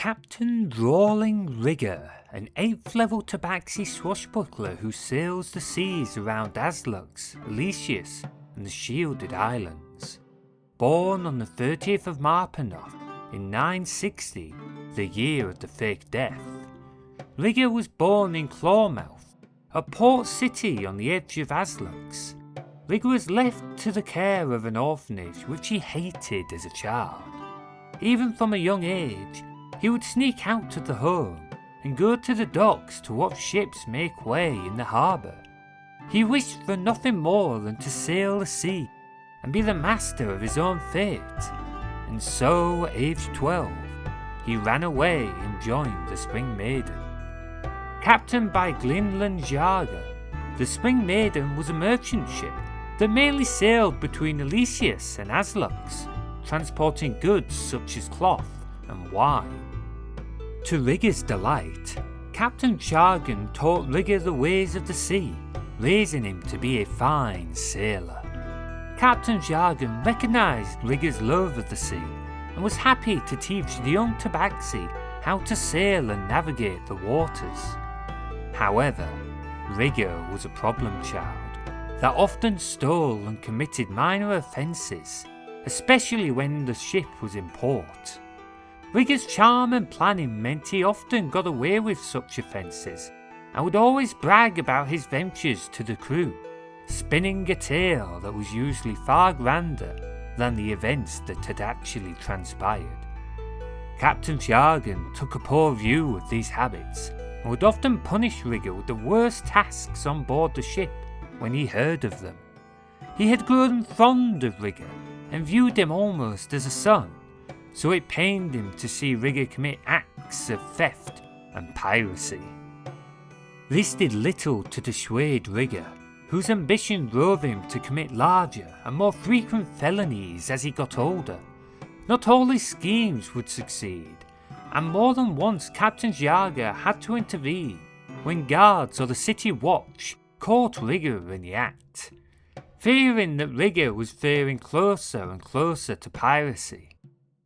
Captain Drawling Rigger, an 8th level tabaxi swashbuckler who sails the seas around Aslux, Elysius and the Shielded Islands. Born on the 30th of Marpanoth in 960, the year of the fake death. Rigger was born in Clawmouth, a port city on the edge of Aslux. Rigger was left to the care of an orphanage which he hated as a child. Even from a young age, he would sneak out of the home and go to the docks to watch ships make way in the harbour. He wished for nothing more than to sail the sea and be the master of his own fate. And so, aged 12, he ran away and joined the Spring Maiden. Captained by Glinland Jarga, the Spring Maiden was a merchant ship that mainly sailed between Elysius and Aslux, transporting goods such as cloth and wine. To Rigger's delight, Captain Jargan taught Rigger the ways of the sea, raising him to be a fine sailor. Captain Jargan recognised Rigger's love of the sea and was happy to teach the young tabaxi how to sail and navigate the waters. However, Rigger was a problem child that often stole and committed minor offences, especially when the ship was in port. Rigger's charm and planning meant he often got away with such offences and would always brag about his ventures to the crew, spinning a tale that was usually far grander than the events that had actually transpired. Captain Jargan took a poor view of these habits and would often punish Rigger with the worst tasks on board the ship when he heard of them. He had grown fond of Rigger and viewed him almost as a son, so it pained him to see Rigger commit acts of theft and piracy. This did little to dissuade Rigger, whose ambition drove him to commit larger and more frequent felonies as he got older. Not all his schemes would succeed, and more than once Captain Jarga had to intervene when guards or the city watch caught Rigger in the act, fearing that Rigger was veering closer and closer to piracy.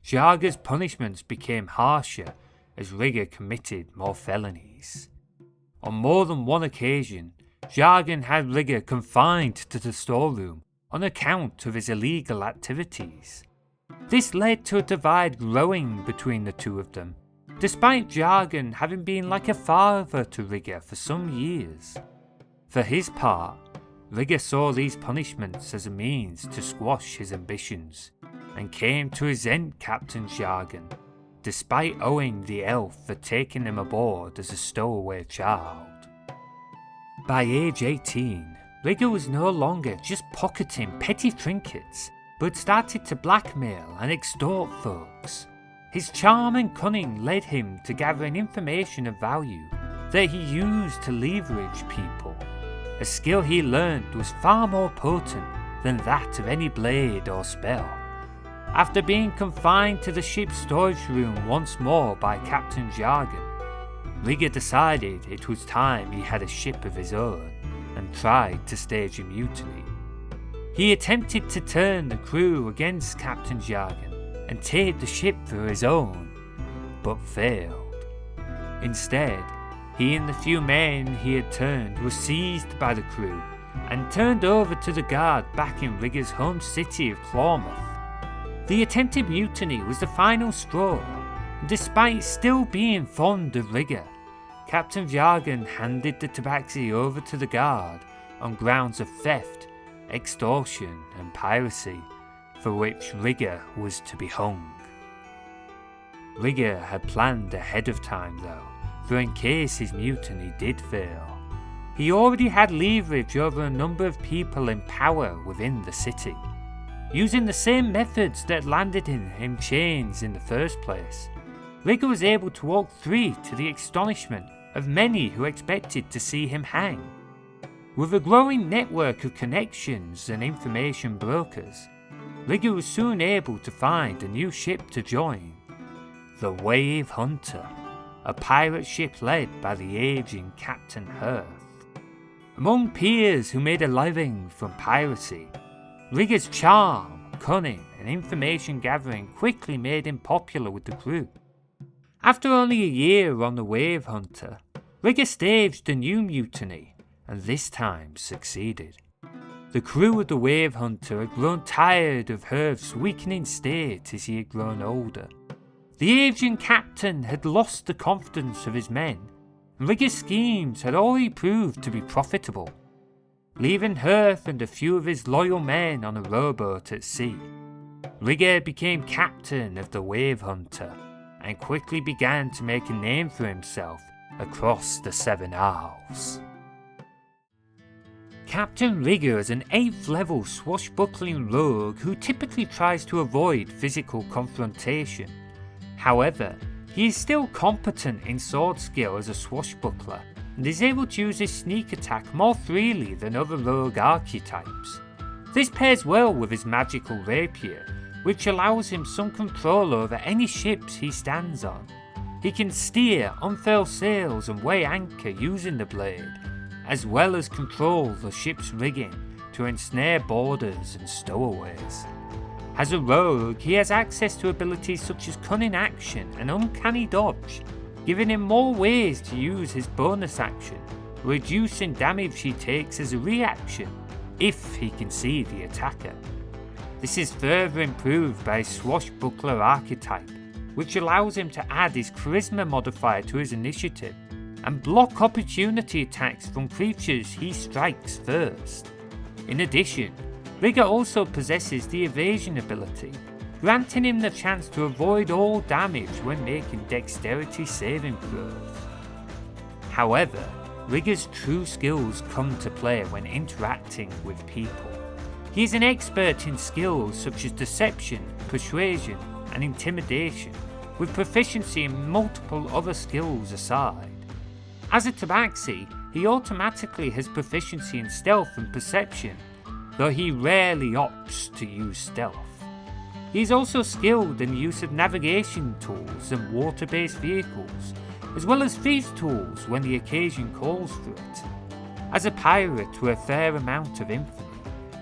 Jarga's punishments became harsher as Rigger committed more felonies. On more than one occasion, Jargan had Rigger confined to the storeroom on account of his illegal activities. This led to a divide growing between the two of them, despite Jargan having been like a father to Rigger for some years. For his part, Rigger saw these punishments as a means to squash his ambitions, and came to resent Captain Jargan, despite owing the elf for taking him aboard as a stowaway child. By age 18, Rigger was no longer just pocketing petty trinkets, but started to blackmail and extort folks. His charm and cunning led him to gathering information of value that he used to leverage people. A skill he learned was far more potent than that of any blade or spell. After being confined to the ship's storage room once more by Captain Jargan, Rigger decided it was time he had a ship of his own and tried to stage a mutiny. He attempted to turn the crew against Captain Jargan and take the ship for his own, but failed. Instead, he and the few men he had turned were seized by the crew and turned over to the guard back in Rigger's home city of Clawmouth. The attempted mutiny was the final straw, and despite still being fond of Rigger, Captain Jargan handed the tabaxi over to the guard on grounds of theft, extortion and piracy, for which Rigger was to be hung. Rigger had planned ahead of time though, for in case his mutiny did fail. He already had leverage over a number of people in power within the city. Using the same methods that landed him in chains in the first place, Rigger was able to walk free to the astonishment of many who expected to see him hang. With a growing network of connections and information brokers, Rigger was soon able to find a new ship to join, the Wave Hunter, a pirate ship led by the aging Captain Hearth. Among peers who made a living from piracy, Rigger's charm, cunning and information gathering quickly made him popular with the crew. After only a year on the Wave Hunter, Rigger staged a new mutiny, and this time succeeded. The crew of the Wave Hunter had grown tired of Herf's weakening state as he had grown older. The aging captain had lost the confidence of his men, and Rigger's schemes had already proved to be profitable. Leaving Herf and a few of his loyal men on a rowboat at sea, Rigger became captain of the Wave Hunter and quickly began to make a name for himself across the Seven Isles. Captain Rigger is an 8th level swashbuckling rogue who typically tries to avoid physical confrontation. However, he is still competent in sword skill as a swashbuckler and is able to use his sneak attack more freely than other rogue archetypes. This pairs well with his magical rapier, which allows him some control over any ships he stands on. He can steer, unfurl sails and weigh anchor using the blade, as well as control the ship's rigging to ensnare boarders and stowaways. As a rogue, he has access to abilities such as cunning action and uncanny dodge, giving him more ways to use his bonus action, reducing damage he takes as a reaction if he can see the attacker. This is further improved by his swashbuckler archetype, which allows him to add his charisma modifier to his initiative and block opportunity attacks from creatures he strikes first. In addition, Rigger also possesses the evasion ability, granting him the chance to avoid all damage when making dexterity saving throws. However, Rigger's true skills come to play when interacting with people. He is an expert in skills such as deception, persuasion, and intimidation, with proficiency in multiple other skills aside. As a tabaxi, he automatically has proficiency in stealth and perception, though he rarely opts to use stealth. He is also skilled in the use of navigation tools and water-based vehicles, as well as thieves' tools when the occasion calls for it. As a pirate with a fair amount of infamy,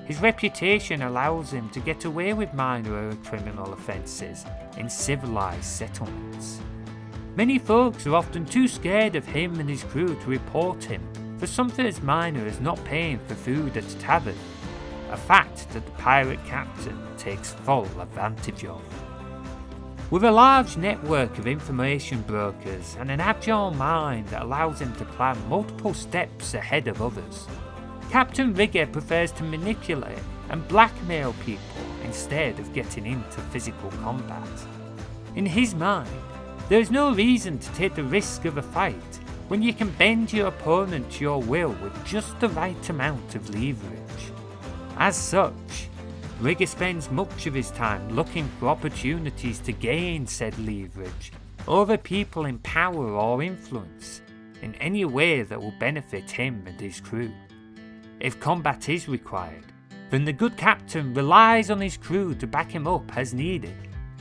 his reputation allows him to get away with minor criminal offences in civilised settlements. Many folks are often too scared of him and his crew to report him for something as minor as not paying for food at a tavern, a fact that the pirate captain takes full advantage of. With a large network of information brokers and an agile mind that allows him to plan multiple steps ahead of others, Captain Rigger prefers to manipulate and blackmail people instead of getting into physical combat. In his mind, there is no reason to take the risk of a fight when you can bend your opponent to your will with just the right amount of leverage. As such, Rigger spends much of his time looking for opportunities to gain said leverage over people in power or influence in any way that will benefit him and his crew. If combat is required, then the good captain relies on his crew to back him up as needed,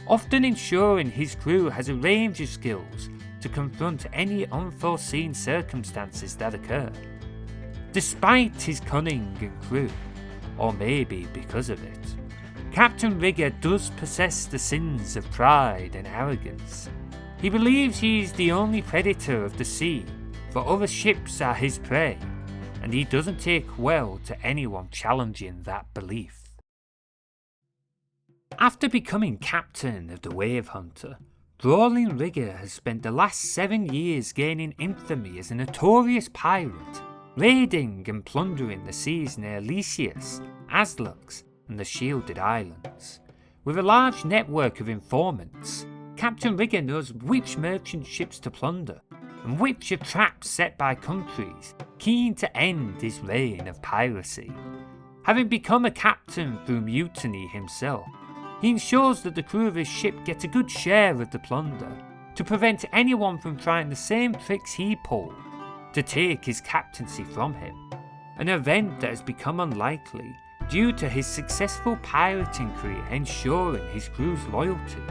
often ensuring his crew has a range of skills to confront any unforeseen circumstances that occur. Despite his cunning and crew, or maybe because of it, Captain Rigger does possess the sins of pride and arrogance. He believes he is the only predator of the sea, for other ships are his prey, and he doesn't take well to anyone challenging that belief. After becoming captain of the Wave Hunter, Drawling Rigger has spent the last 7 years gaining infamy as a notorious pirate, raiding and plundering the seas near Lycius, Aslux, and the Shielded Islands. With a large network of informants, Captain Rigger knows which merchant ships to plunder, and which are traps set by countries keen to end his reign of piracy. Having become a captain through mutiny himself, he ensures that the crew of his ship get a good share of the plunder, to prevent anyone from trying the same tricks he pulled to take his captaincy from him, an event that has become unlikely due to his successful pirating career ensuring his crew's loyalty,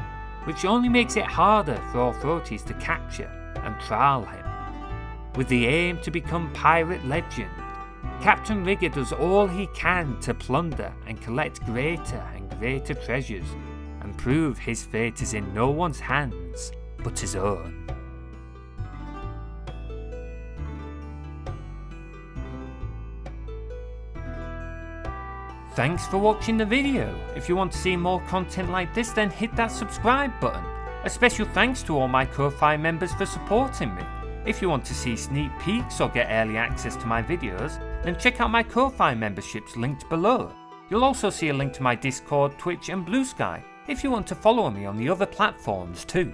which only makes it harder for authorities to capture and trial him. With the aim to become pirate legend, Captain Rigger does all he can to plunder and collect greater and greater treasures, and prove his fate is in no one's hands but his own. Thanks for watching the video. If you want to see more content like this, then hit that subscribe button. A special thanks to all my Ko-Fi members for supporting me. If you want to see sneak peeks or get early access to my videos, then check out my Ko-Fi memberships linked below. You'll also see a link to my Discord, Twitch and Blue Sky if you want to follow me on the other platforms too.